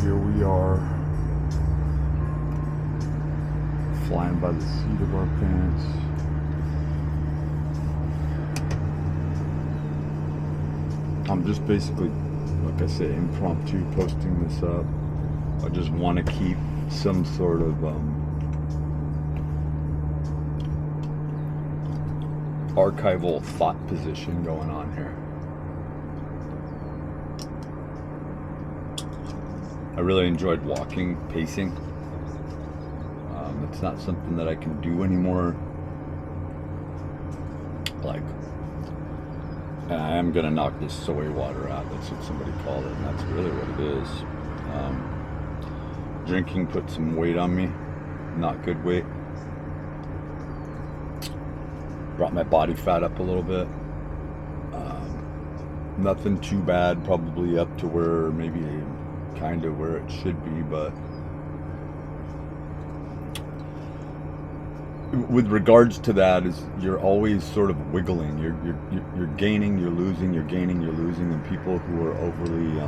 here we are, flying by the seat of our pants. I'm just basically, like I say, impromptu posting this up. I just want to keep some sort of archival thought position going on here. I really enjoyed walking, pacing. It's not something that I can do anymore. Like, I am gonna knock this soy water out. That's what somebody called it, and that's really what it is. Drinking put some weight on me, not good weight. Brought my body fat up a little bit. Nothing too bad, probably up to where maybe kind of where it should be, but with regards to that, is you're always sort of wiggling. You're gaining, you're losing, you're gaining, you're losing, and people who are overly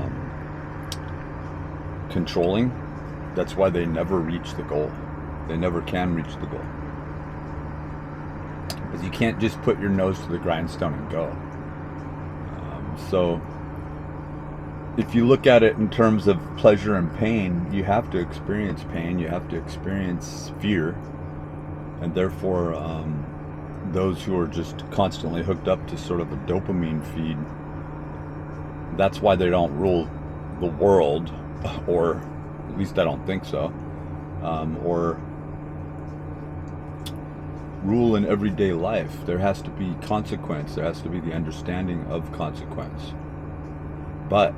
controlling, that's why they never reach the goal. They never can reach the goal, because you can't just put your nose to the grindstone and go. So if you look at it in terms of pleasure and pain, you have to experience pain, you have to experience fear. And therefore, those who are just constantly hooked up to sort of a dopamine feed, that's why they don't rule the world, or at least I don't think so, or rule in everyday life. There has to be consequence. There has to be the understanding of consequence. But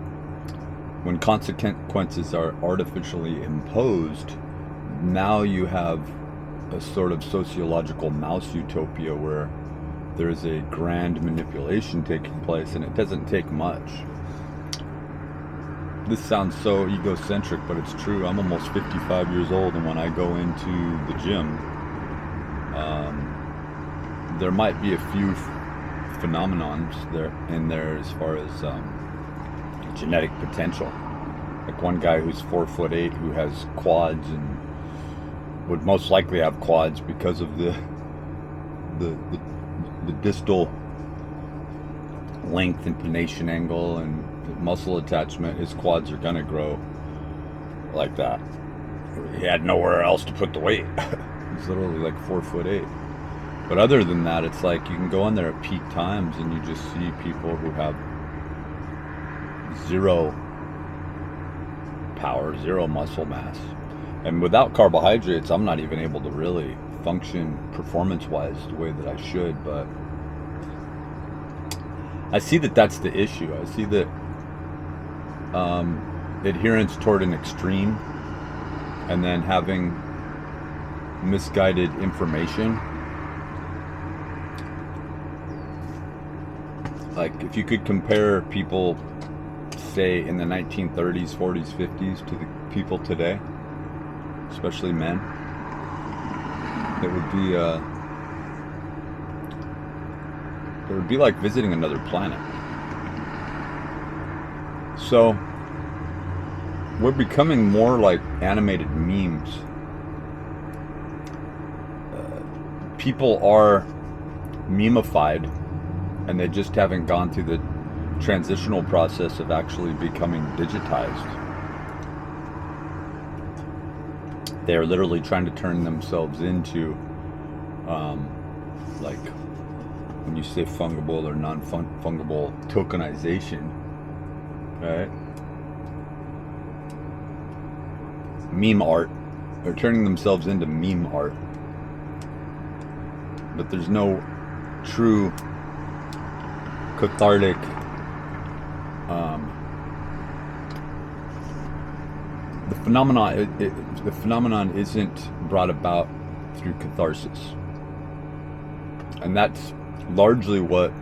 when consequences are artificially imposed, now you have a sort of sociological mouse utopia where there's a grand manipulation taking place, and it doesn't take much. This sounds so egocentric, but it's true. I'm almost 55 years old, and when I go into the gym, there might be a few phenomenons in there as far as genetic potential. Like one guy who's 4'8", who has quads and would most likely have quads because of the distal length, inclination angle, and muscle attachment. His quads are gonna grow like that. He had nowhere else to put the weight. He's literally like 4'8". But other than that, it's like you can go in there at peak times and you just see people who have zero power, zero muscle mass. And without carbohydrates, I'm not even able to really function performance-wise the way that I should. But I see that that's the issue. I see that adherence toward an extreme and then having misguided information. Like if you could compare people, say in the 1930s, 40s, 50s to the people today, especially men, it would be like visiting another planet. So we're becoming more like animated memes. People are memeified, and they just haven't gone through the transitional process of actually becoming digitized. They are literally trying to turn themselves into, like when you say fungible or non-fungible tokenization, right? Meme art. They're turning themselves into meme art. But there's no true cathartic the phenomenon isn't brought about through catharsis, and that's largely what,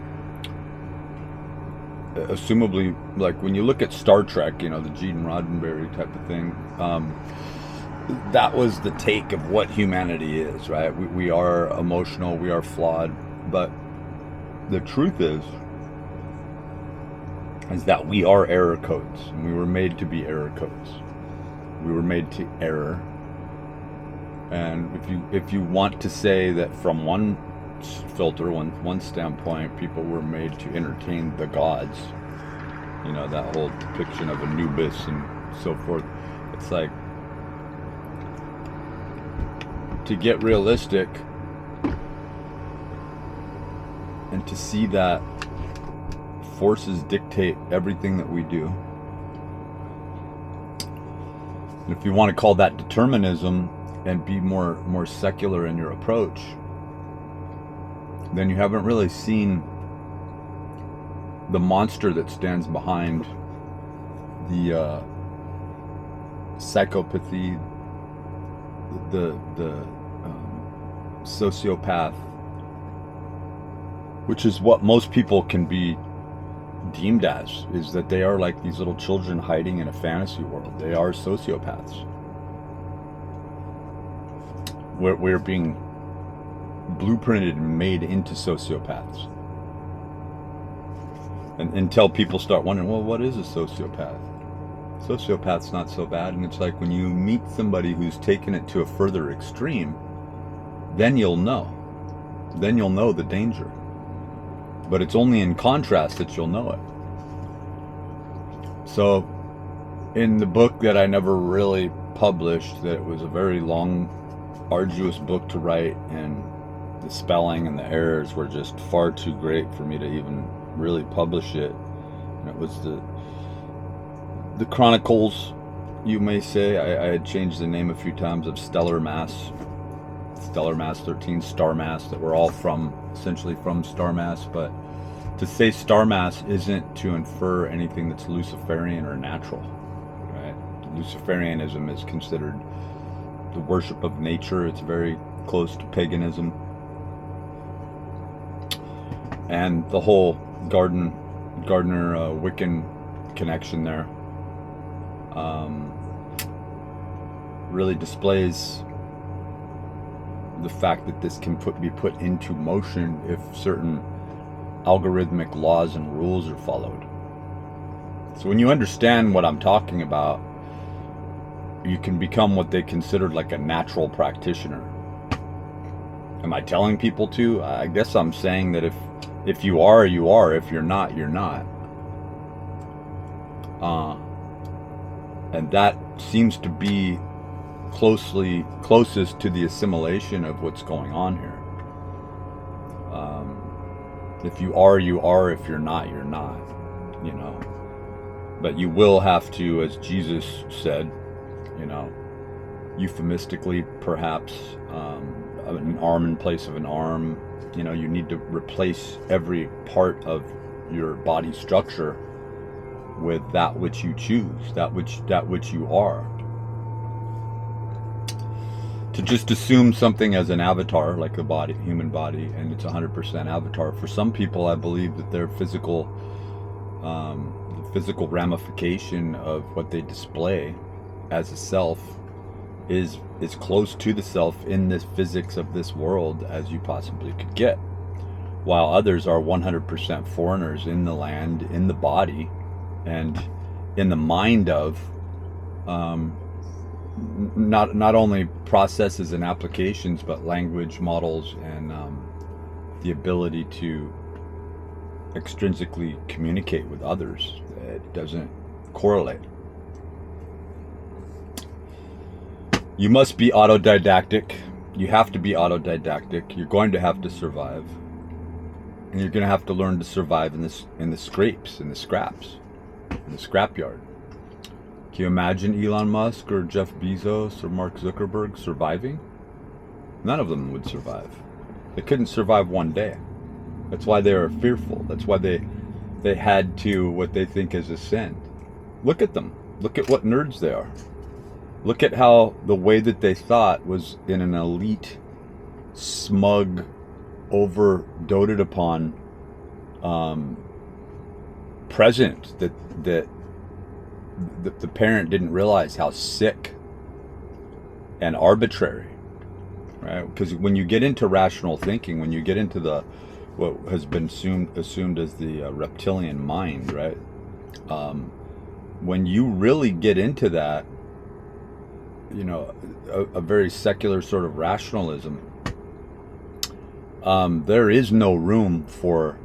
assumably, like when you look at Star Trek, you know, the Gene Roddenberry type of thing, that was the take of what humanity is, right? We are emotional, we are flawed, but the truth is that we are error codes, and we were made to be error codes. We were made to err. And if you want to say that from one filter, one standpoint, people were made to entertain the gods, you know, that whole depiction of Anubis and so forth, it's like, to get realistic and to see that forces dictate everything that we do. And if you want to call that determinism and be more secular in your approach, then you haven't really seen the monster that stands behind the psychopathy, the sociopath, which is what most people can be deemed as, is that they are like these little children hiding in a fantasy world. They are sociopaths. We're being blueprinted and made into sociopaths. And until people start wondering, well, what is a sociopath? Sociopath's not so bad. And it's like, when you meet somebody who's taken it to a further extreme, then you'll know. Then you'll know the danger. But it's only in contrast that you'll know it. So, in the book that I never really published, that it was a very long, arduous book to write, and the spelling and the errors were just far too great for me to even really publish it. And it was the Chronicles, you may say. I had changed the name a few times, of Stellar Mass 13, Star Mass, that were all essentially from Star Mass. But to say Star Mass isn't to infer anything that's Luciferian or natural, right? Luciferianism is considered the worship of nature. It's very close to paganism. And the whole Gardner Wiccan connection there really displays the fact that this can be put into motion if certain algorithmic laws and rules are followed. So when you understand what I'm talking about, you can become what they considered like a natural practitioner. Am I telling people to? I guess I'm saying that if you are, you are. If you're not, you're not. And that seems to be closest to the assimilation of what's going on here. If you are, you are. If you're not, you're not. You know. But you will have to, as Jesus said, you know, euphemistically perhaps, an arm in place of an arm. You know, you need to replace every part of your body structure with that which you choose, that which you are. To just assume something as an avatar, like the body, human body, and it's 100% avatar. For some people, I believe that their physical ramification of what they display as a self is as close to the self in this physics of this world as you possibly could get, while others are 100% foreigners in the land, in the body, and in the mind of not only processes and applications, but language models and the ability to extrinsically communicate with others. It doesn't correlate. You must be autodidactic. You have to be autodidactic. You're going to have to survive, and you're going to have to learn to survive in the scrapes, in the scraps, in the scrapyard. Can you imagine Elon Musk or Jeff Bezos or Mark Zuckerberg surviving? None of them would survive. They couldn't survive one day. That's why they were fearful. That's why they had to, what they think is ascend. Look at them. Look at what nerds they are. Look at how the way that they thought was in an elite, smug, over-doted upon present that the parent didn't realize how sick and arbitrary, right? Because when you get into rational thinking, when you get into what has been assumed as the reptilian mind, right? When you really get into that, a very secular sort of rationalism, there is no room for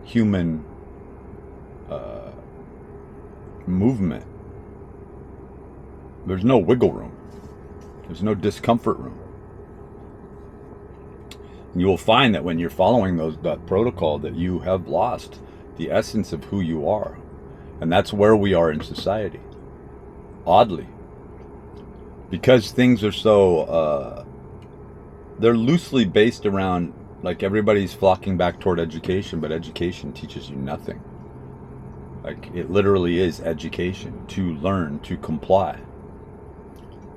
human movement. There's no wiggle room. There's no discomfort room. You will find that when you're following that protocol, that you have lost the essence of who you are. And that's where we are in society. Oddly. Because things are so, they're loosely based around, like, everybody's flocking back toward education, but education teaches you nothing. Like, it literally is education, to learn, to comply.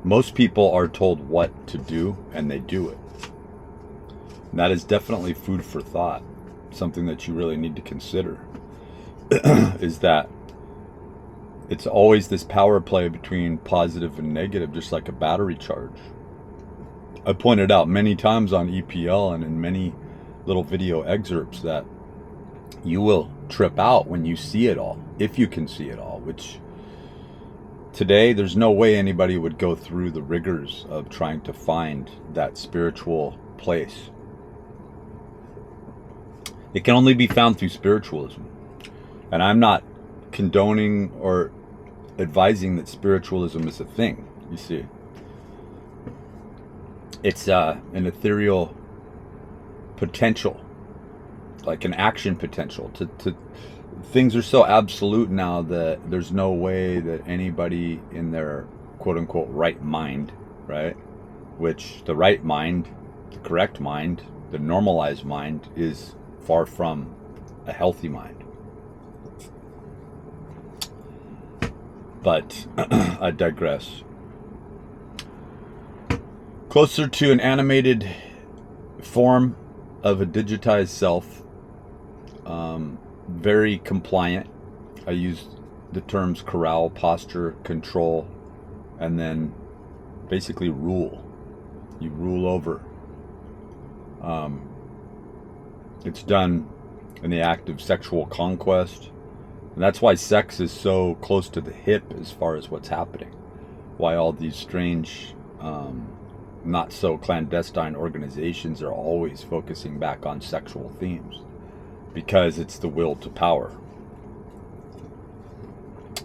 Most people are told what to do, and they do it. And that is definitely food for thought. Something that you really need to consider is that it's always this power play between positive and negative, just like a battery charge. I pointed out many times on EPL and in many little video excerpts that you will trip out when you see it all, if you can see it all, which today there's no way anybody would go through the rigors of trying to find that spiritual place. It can only be found through spiritualism. And I'm not condoning or advising that spiritualism is a thing, you see. It's an ethereal potential, like an action potential. Things are so absolute now that there's no way that anybody in their quote-unquote right mind, right? Which the right mind, the correct mind, the normalized mind is far from a healthy mind. But I digress. Closer to an animated form of a digitized self, very compliant. I use the terms corral, posture, control, and then basically rule. You rule over. It's done in the act of sexual conquest. And that's why sex is so close to the hip as far as what's happening. Why all these strange, not so clandestine organizations are always focusing back on sexual themes. Because it's the will to power.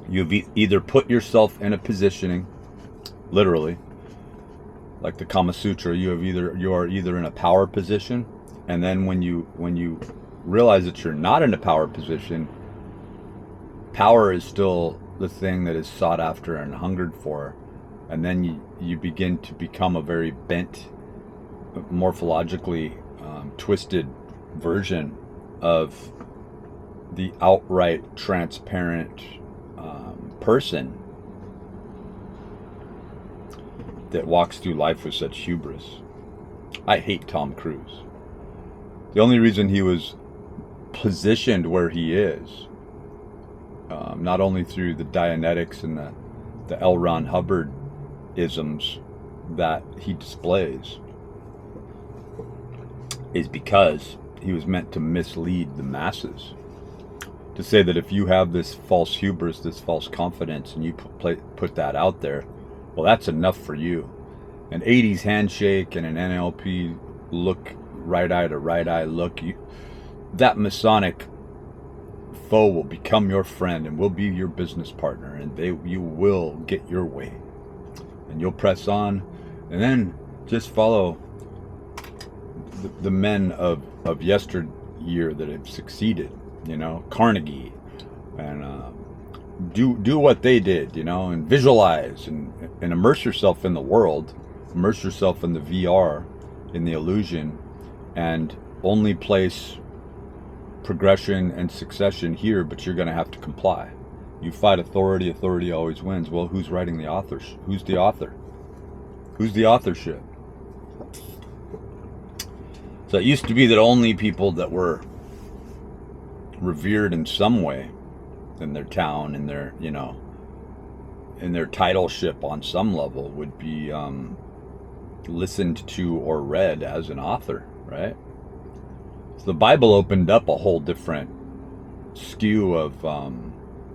You've either put yourself in a positioning, literally, like the Kama Sutra, you are either in a power position, and then when you realize that you're not in a power position, power is still the thing that is sought after and hungered for, and then you begin to become a very bent, morphologically twisted version of the outright transparent person that walks through life with such hubris. I hate Tom Cruise. The only reason he was positioned where he is, not only through the Dianetics and the L. Ron Hubbard isms that he displays, is because he was meant to mislead the masses. To say that if you have this false hubris, this false confidence, and you put that out there, well, that's enough for you. An 80s handshake and an NLP look, right eye to right eye look, that Masonic foe will become your friend and will be your business partner, and you will get your way. And you'll press on, and then just follow the men of yesteryear that have succeeded, Carnegie, and do what they did, and visualize and immerse yourself in the world, immerse yourself in the VR, in the illusion, and only place progression and succession here, but you're going to have to comply. You fight authority, authority always wins. Well, who's writing the authors? Who's the author? Who's the authorship? So it used to be that only people that were revered in some way in their town, in their, in their titleship on some level would be listened to or read as an author, right? So the Bible opened up a whole different skew of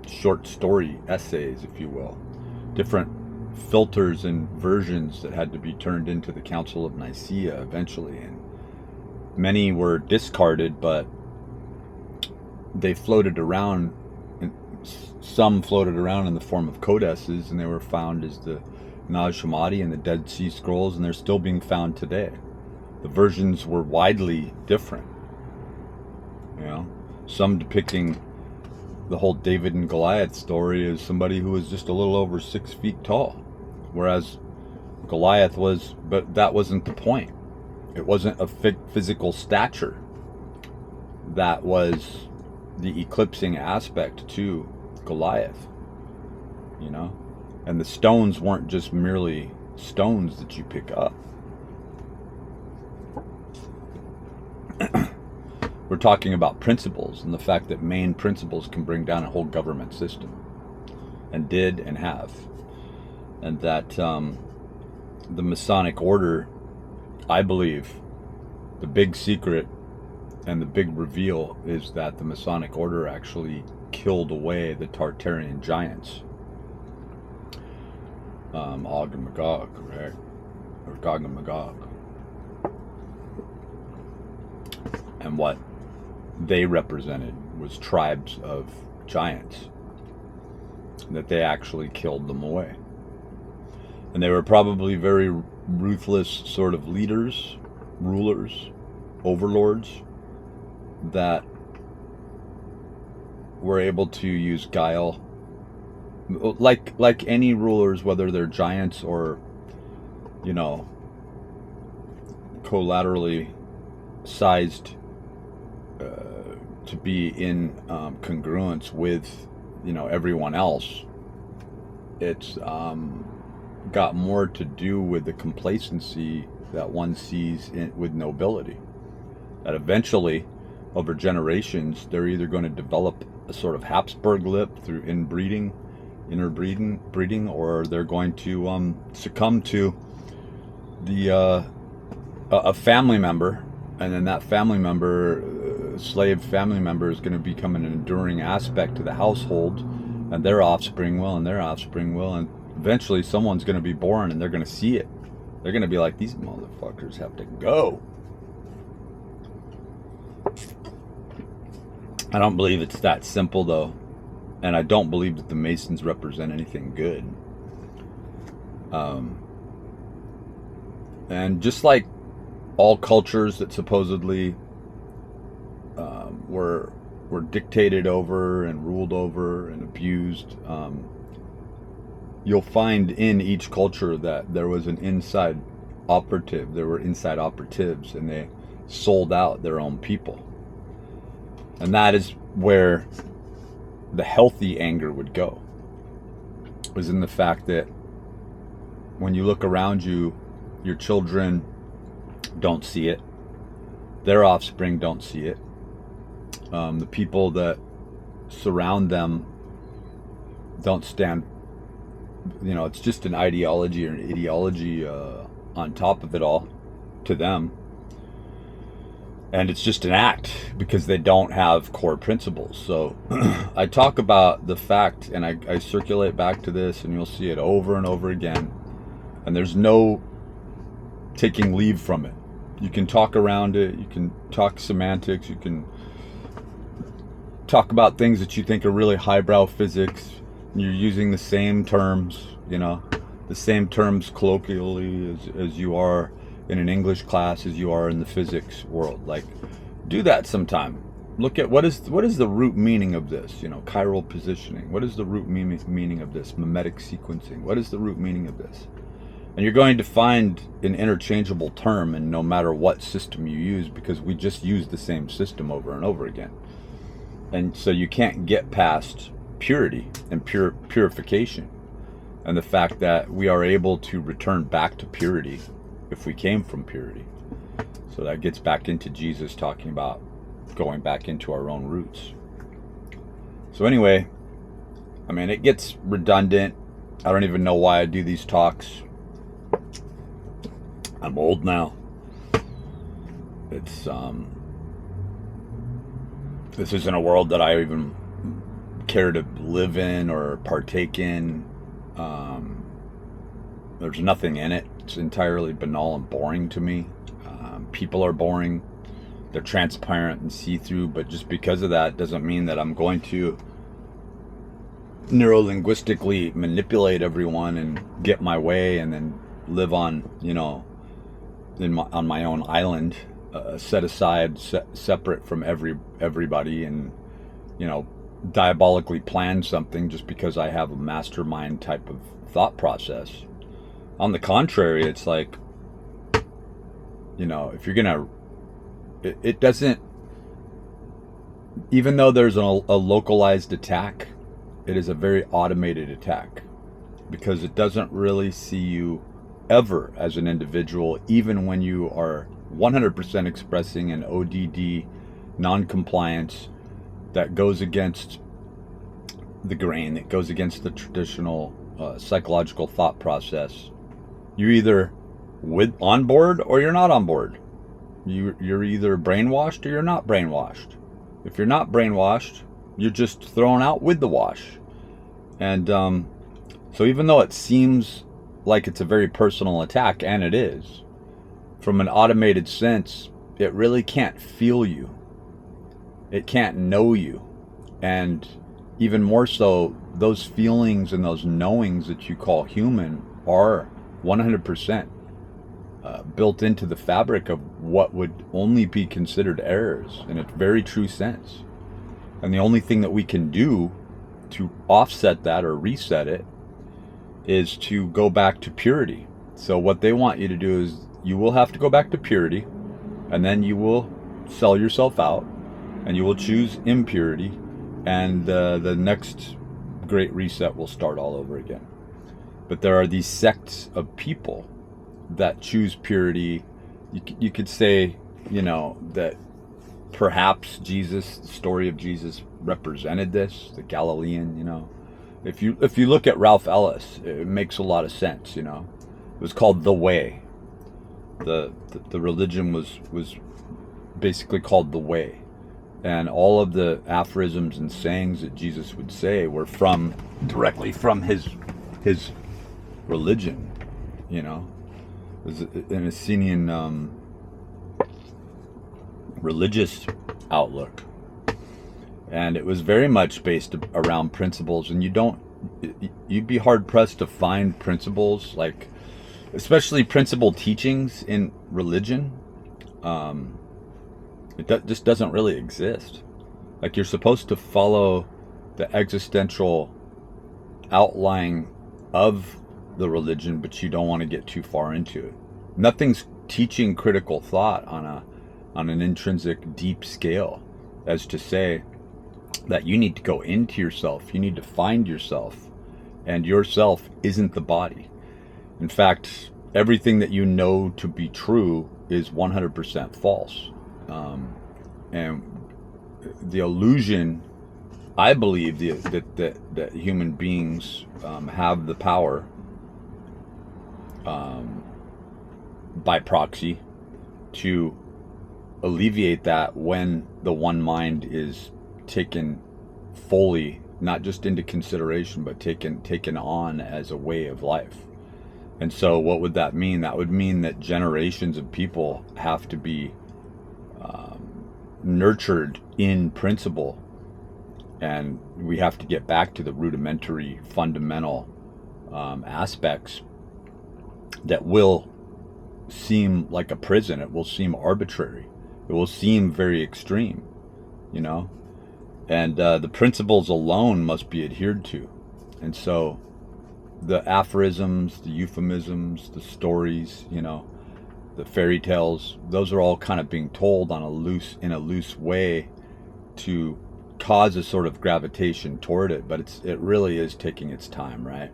short story essays, if you will, different filters and versions that had to be turned into the Council of Nicaea eventually, and many were discarded, but they floated around, and some floated around in the form of codices, and they were found as the Nag Hammadi and the Dead Sea Scrolls, and they're still being found today. The versions were widely different, you know, some depicting the whole David and Goliath story as somebody who was just a little over 6 feet tall, whereas Goliath was, but that wasn't the point. It wasn't a physical stature that was the eclipsing aspect to Goliath, you know, and the stones weren't just merely stones that you pick up. We're talking about principles, and the fact that main principles can bring down a whole government system, and did and have. And that the Masonic order, I believe, the big secret and the big reveal is that the Masonic order actually killed away the Tartarian giants. Og and Magog, right? Or Gog and Magog. And what they represented was tribes of giants, that they actually killed them away. And they were probably very ruthless sort of leaders, rulers, overlords, that were able to use guile, like any rulers, whether they're giants or, you know, collaterally sized to be in congruence with, you know, everyone else. It's got more to do with the complacency that one sees with nobility. That eventually, over generations, they're either going to develop a sort of Habsburg lip through interbreeding, or they're going to succumb to the a family member, and then that family member, slave family member, is going to become an enduring aspect to the household, and their offspring will, and their offspring will, and eventually someone's going to be born, and they're going to see it. They're going to be like, these motherfuckers have to go. I don't believe it's that simple, though, and I don't believe that the Masons represent anything good. And just like all cultures that supposedly were dictated over and ruled over and abused, you'll find in each culture that there was an inside operative. There were inside operatives, and they sold out their own people. And that is where the healthy anger would go, was in the fact that when you look around you, your children don't see it, their offspring don't see it, the people that surround them don't stand, you know, it's just an ideology or an ideology on top of it all to them. And it's just an act because they don't have core principles. So I talk about the fact, and I circulate back to this, and you'll see it over and over again. And there's no taking leave from it. You can talk around it. You can talk semantics. You can talk about things that you think are really highbrow physics. You're using the same terms, you know, the same terms colloquially as you are in an English class as you are in the physics world. Like, do that sometime. Look at what is the root meaning of this, you know, chiral positioning. What is the root meaning of this? Mimetic sequencing. What is the root meaning of this? And you're going to find an interchangeable term in no matter what system you use, because we just use the same system over and over again. And so you can't get past purity and purification, and the fact that we are able to return back to purity if we came from purity. So that gets back into Jesus talking about going back into our own roots. So anyway, I mean, it gets redundant. I don't even know why I do these talks. I'm old now. It's this isn't a world that I even care to live in or partake in. There's nothing in it. It's entirely banal and boring to me. People are boring. They're transparent and see-through, but just because of that doesn't mean that I'm going to neuro-linguistically manipulate everyone and get my way and then live on, on my own island, set aside, separate from everybody, and diabolically plan something just because I have a mastermind type of thought process. On the contrary, it's like, if you're gonna, it doesn't, even though there's a localized attack, it is a very automated attack, because it doesn't really see you ever as an individual, even when you are 100% expressing an ODD non-compliance that goes against the grain, that goes against the traditional psychological thought process. You're either on board or you're not on board. You're either brainwashed or you're not brainwashed. If you're not brainwashed, you're just thrown out with the wash. And so even though it seems like it's a very personal attack, and it is, from an automated sense, it really can't feel you. It can't know you. And even more so, those feelings and those knowings that you call human are 100% built into the fabric of what would only be considered errors in a very true sense. And the only thing that we can do to offset that or reset it is to go back to purity. So what they want you to do is you will have to go back to purity, and then you will sell yourself out, and you will choose impurity, and the next great reset will start all over again. But there are these sects of people that choose purity. You could say, that perhaps Jesus, the story of Jesus, represented this, the Galilean. If you look at Ralph Ellis, it makes a lot of sense. It was called The Way. The religion was basically called The Way, and all of the aphorisms and sayings that Jesus would say were directly from his religion. It was an Essenian religious outlook, and it was very much based around principles. And you'd be hard pressed to find principles, like especially principle teachings in religion. It just doesn't really exist. Like, you're supposed to follow the existential outline of the religion, but you don't want to get too far into it. Nothing's teaching critical thought on an intrinsic deep scale, as to say that you need to go into yourself, you need to find yourself, and yourself isn't the body. In fact, everything that you know to be true is 100% false. And the illusion, I believe, that human beings have the power, by proxy, to alleviate that when the one mind is taken fully, not just into consideration, but taken on as a way of life. And so what would that mean? That would mean that generations of people have to be nurtured in principle, and we have to get back to the rudimentary, fundamental aspects that will seem like a prison. It will seem arbitrary. It will seem very extreme, and the principles alone must be adhered to. And so the aphorisms, the euphemisms, the stories, the fairy tales, those are all kind of being told in a loose way to cause a sort of gravitation toward it, but it really is taking its time, right?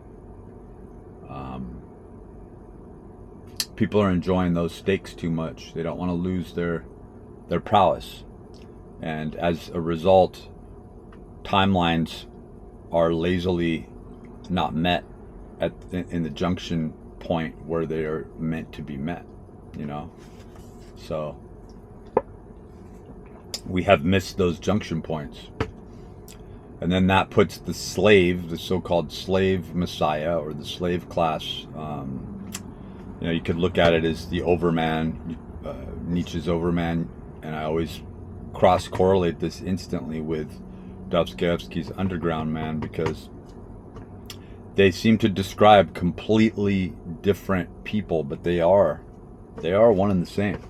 People are enjoying those stakes too much. They don't want to lose their prowess, and as a result, timelines are lazily not met in the junction point where they are meant to be met. So we have missed those junction points, and then that puts the slave, the so-called slave messiah, or the slave class, You know, you could look at it as the Overman, Nietzsche's Overman, and I always cross-correlate this instantly with Dostoevsky's Underground Man, because they seem to describe completely different people, but they are one and the same.